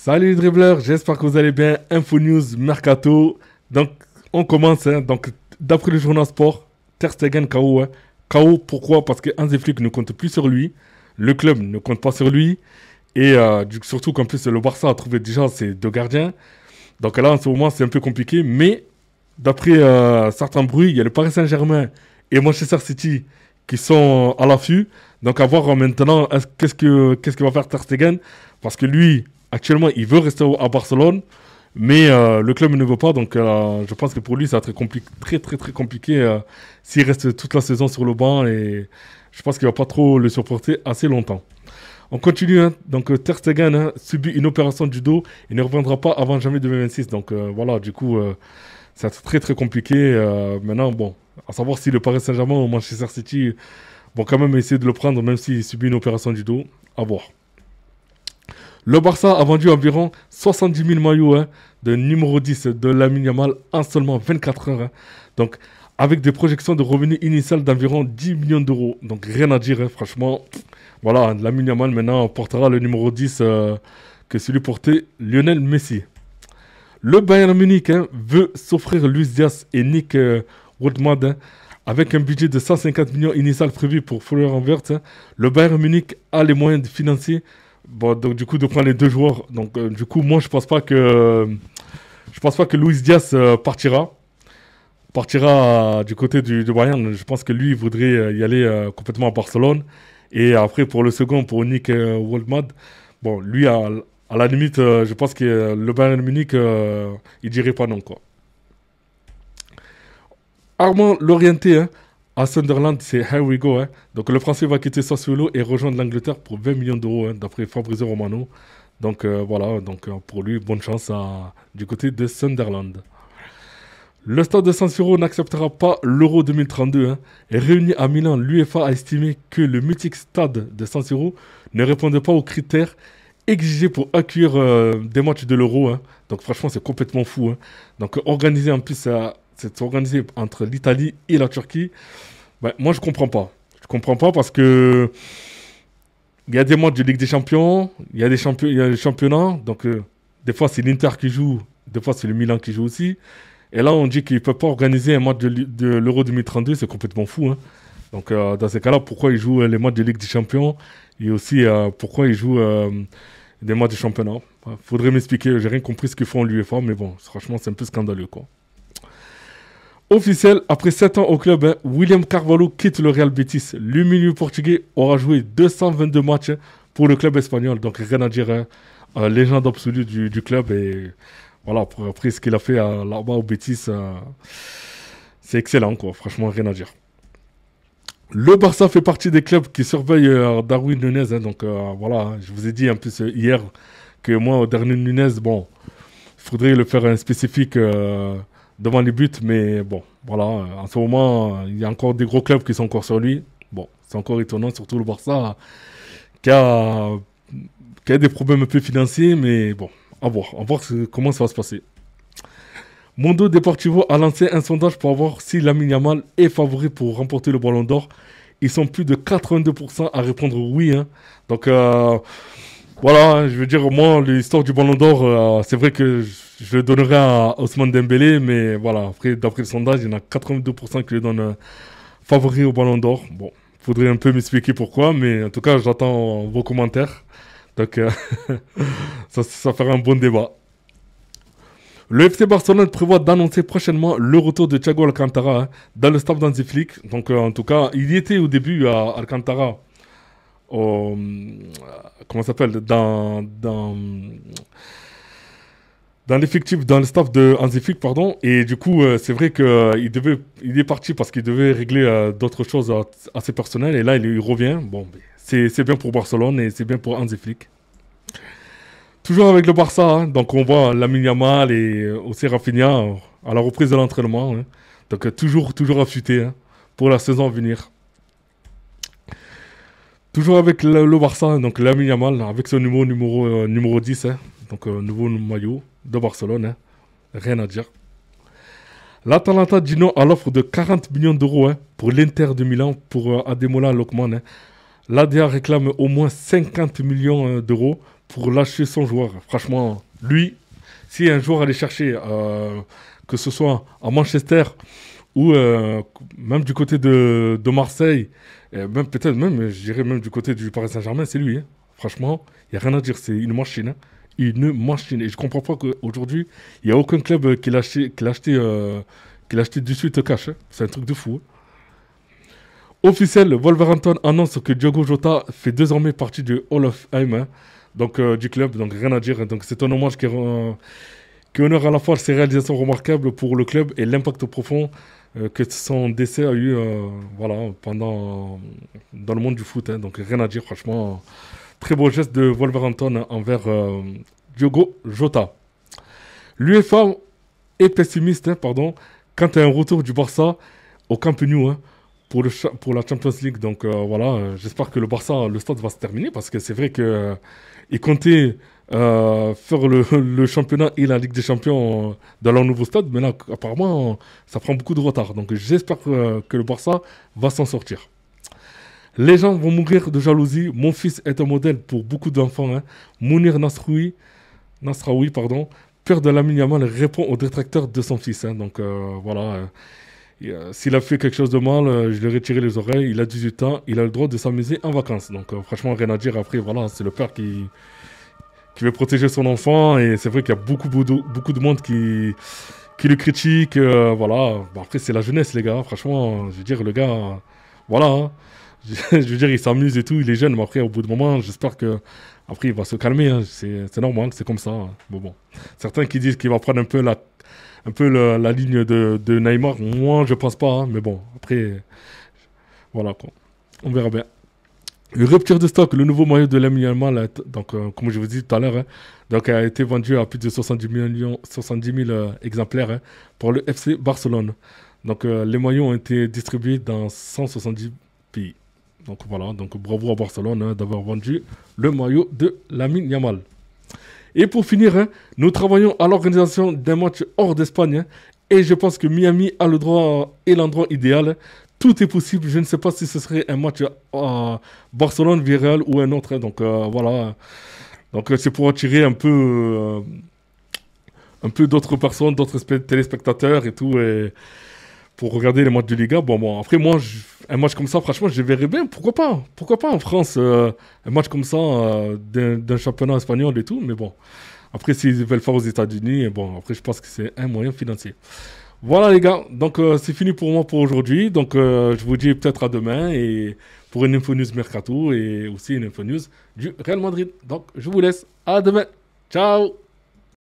Salut les dribbleurs, j'espère que vous allez bien. Info News, Mercato. Donc, on commence. Donc, d'après le journal Sport, Ter Stegen KO. KO, pourquoi? Parce que Hansi Flick ne compte plus sur lui. Le club ne compte pas sur lui. Et surtout qu'en plus, le Barça a trouvé déjà ses deux gardiens. Donc là, en ce moment, c'est un peu compliqué. Mais d'après certains bruits, il y a le Paris Saint-Germain et Manchester City qui sont à l'affût. Donc, à voir maintenant, qu'est-ce que va faire Ter Stegen. Parce que lui, actuellement, il veut rester à Barcelone, mais le club ne veut pas. Donc, je pense que pour lui, ça va être très, très, très compliqué s'il reste toute la saison sur le banc. Et je pense qu'il ne va pas trop le supporter assez longtemps. On continue. Donc, Ter Stegen subit une opération du dos. Il ne reviendra pas avant janvier 2026. Donc, voilà, du coup, ça va être très, très compliqué. Maintenant, bon, à savoir si le Paris Saint-Germain ou Manchester City vont quand même essayer de le prendre, même s'il subit une opération du dos. À voir. Le Barça a vendu environ 70 000 maillots de numéro 10 de Lamine Yamal en seulement 24 heures. Donc, avec des projections de revenus initiales d'environ 10 millions d'euros. Donc, rien à dire, franchement. Voilà, Lamine Yamal maintenant portera le numéro 10 que celui porté Lionel Messi. Le Bayern Munich veut s'offrir Luis Diaz et Nick Woodmad. Avec un budget de 150 millions initial prévu pour Florian Wirtz, le Bayern Munich a les moyens financiers. Bon, donc du coup de prendre les deux joueurs. Donc du coup moi je pense pas que Luis Diaz partira du côté du Bayern. Je pense que lui il voudrait y aller complètement à Barcelone. Et après pour le second, pour Nick Woldmad, bon lui à la limite je pense que le Bayern Munich il dirait pas non quoi. Armand Lorienté à Sunderland, c'est here we go. Donc le Français va quitter Sassuolo et rejoindre l'Angleterre pour 20 millions d'euros, d'après Fabrizio Romano. Donc voilà, donc pour lui, bonne chance du côté de Sunderland. Le stade de San Siro n'acceptera pas l'Euro 2032. Et réuni à Milan, l'UEFA a estimé que le mythique stade de San Siro ne répondait pas aux critères exigés pour accueillir des matchs de l'Euro. Donc franchement, c'est complètement fou. Donc organisé en plus, c'est organisé entre l'Italie et la Turquie. Ben, moi, je comprends pas. Je comprends pas parce que il y a des matchs de Ligue des Champions, il y a il y a des championnats. Donc, des fois, c'est l'Inter qui joue, des fois, c'est le Milan qui joue aussi. Et là, on dit qu'il ne peut pas organiser un match de l'Euro 2032, c'est complètement fou. Donc, dans ces cas-là, pourquoi ils jouent les matchs de Ligue des Champions et aussi pourquoi ils jouent des matchs de championnat? Faudrait m'expliquer, j'ai rien compris ce qu'ils font l'UEFA, mais bon, franchement, c'est un peu scandaleux, quoi. Officiel, après 7 ans au club, William Carvalho quitte le Real Betis. Le milieu portugais aura joué 222 matchs pour le club espagnol. Donc rien à dire, légende absolue du club. Et voilà, après ce qu'il a fait là-bas au Betis, c'est excellent, quoi. Franchement, rien à dire. Le Barça fait partie des clubs qui surveillent Darwin Nunez. Donc voilà, je vous ai dit en plus hier que moi, Darwin Nunez, bon, il faudrait le faire un spécifique devant les buts, mais bon, voilà, en ce moment, il y a encore des gros clubs qui sont encore sur lui. Bon, c'est encore étonnant, surtout le Barça, qui a, qui a des problèmes un peu financiers, mais bon, à voir comment ça va se passer. Mondo Deportivo a lancé un sondage pour voir si Lamine Yamal est favori pour remporter le Ballon d'Or. Ils sont plus de 82% à répondre oui. Donc, voilà, je veux dire, moi, l'histoire du Ballon d'Or, c'est vrai que je le donnerais à Ousmane Dembélé, mais voilà, après, d'après le sondage, il y en a 82% qui le donnent favori au Ballon d'Or. Bon, faudrait un peu m'expliquer pourquoi, mais en tout cas, j'attends vos commentaires. Donc, ça fera un bon débat. Le FC Barcelone prévoit d'annoncer prochainement le retour de Thiago Alcantara dans le staff d'Hansi Flick. Donc, en tout cas, il y était au début à Alcantara. Comment ça s'appelle dans l'effectif, dans le staff de Hansi Flick, pardon. Et du coup, c'est vrai qu'il est parti parce qu'il devait régler d'autres choses assez personnelles. Et là, il revient. Bon, c'est bien pour Barcelone et c'est bien pour Hansi Flick. Toujours avec le Barça, donc on voit Lamine Yamal et aussi Rafinha à la reprise de l'entraînement. Donc toujours affûté pour la saison à venir. Toujours avec le Barça, donc Lamine Yamal avec son numéro 10, donc nouveau maillot de Barcelone, rien à dire. L'Atalanta dit non à l'offre de 40 millions d'euros pour l'Inter de Milan pour Ademola Lookman. L'ADA réclame au moins 50 millions d'euros pour lâcher son joueur. Franchement, lui, si un joueur allait chercher, que ce soit à Manchester ou même du côté de Marseille, et même peut-être même, je dirais même du côté du Paris Saint-Germain, c'est lui, hein. Franchement, il n'y a rien à dire, c'est une machine, hein. Une machine. Et je comprends pas qu'aujourd'hui, il n'y a aucun club qui l'a acheté du suite cash, hein. C'est un truc de fou, hein. Officiel, Wolverhampton annonce que Diogo Jota fait désormais partie du Hall of Fame, hein, donc, du club, donc rien à dire, hein. Donc c'est un hommage qui honore à la fois ses réalisations remarquables pour le club et l'impact profond que son décès a eu voilà, dans le monde du foot, hein. Donc rien à dire, franchement. Très beau geste de Wolverhampton envers Diogo Jota. L'UEFA est pessimiste, hein, pardon, quant à un retour du Barça au Camp Nou, hein, pour la Champions League. Donc voilà, j'espère que le stade va se terminer parce que c'est vrai que ils comptaient faire le championnat et la Ligue des Champions dans leur nouveau stade, mais là apparemment ça prend beaucoup de retard. Donc j'espère que le Barça va s'en sortir. Les gens vont mourir de jalousie. Mon fils est un modèle pour beaucoup d'enfants, hein. Mounir Nasraoui, pardon, père de Lamine Yamal, répond aux détracteurs de son fils, hein. Donc voilà. S'il a fait quelque chose de mal, je lui ai retiré les oreilles. Il a 18 ans, il a le droit de s'amuser en vacances. Donc franchement, rien à dire. Après, voilà, c'est le père qui veut protéger son enfant. Et c'est vrai qu'il y a beaucoup de monde qui le critique. Voilà. Bon, après, c'est la jeunesse, les gars. Franchement, je veux dire, le gars, voilà, hein. Je veux dire, il s'amuse et tout, il est jeune, mais après, au bout de moment, j'espère que après, il va se calmer, hein. C'est normal, c'est comme ça, hein. Bon. Certains qui disent qu'il va prendre un peu la ligne de Neymar. Moi, je pense pas, hein. Mais bon, après, voilà, quoi. On verra bien. Le rupture de stock, le nouveau maillot de Lamine Yamal, donc, comme je vous dis tout à l'heure, hein, donc, a été vendu à plus de 70 000 exemplaires, hein, pour le FC Barcelone. Donc, les maillots ont été distribués dans 170 pays. Donc voilà, donc bravo à Barcelone, hein, d'avoir vendu le maillot de Lamine Yamal. Et pour finir, hein, nous travaillons à l'organisation d'un match hors d'Espagne, hein, et je pense que Miami a le droit et l'endroit idéal, hein. Tout est possible. Je ne sais pas si ce serait un match à Barcelone, Villarreal ou un autre, hein. Donc voilà. Donc c'est pour attirer un peu d'autres personnes, d'autres téléspectateurs et tout, et pour regarder les matchs de Liga. Bon, après moi, un match comme ça, franchement, je verrais bien. Pourquoi pas en France, un match comme ça d'un championnat espagnol et tout. Mais bon, après s'ils veulent faire aux États-Unis, et bon, après je pense que c'est un moyen financier. Voilà les gars, donc c'est fini pour moi pour aujourd'hui. Donc je vous dis peut-être à demain et pour une Info News Mercato et aussi une Info News du Real Madrid. Donc je vous laisse, à demain. Ciao.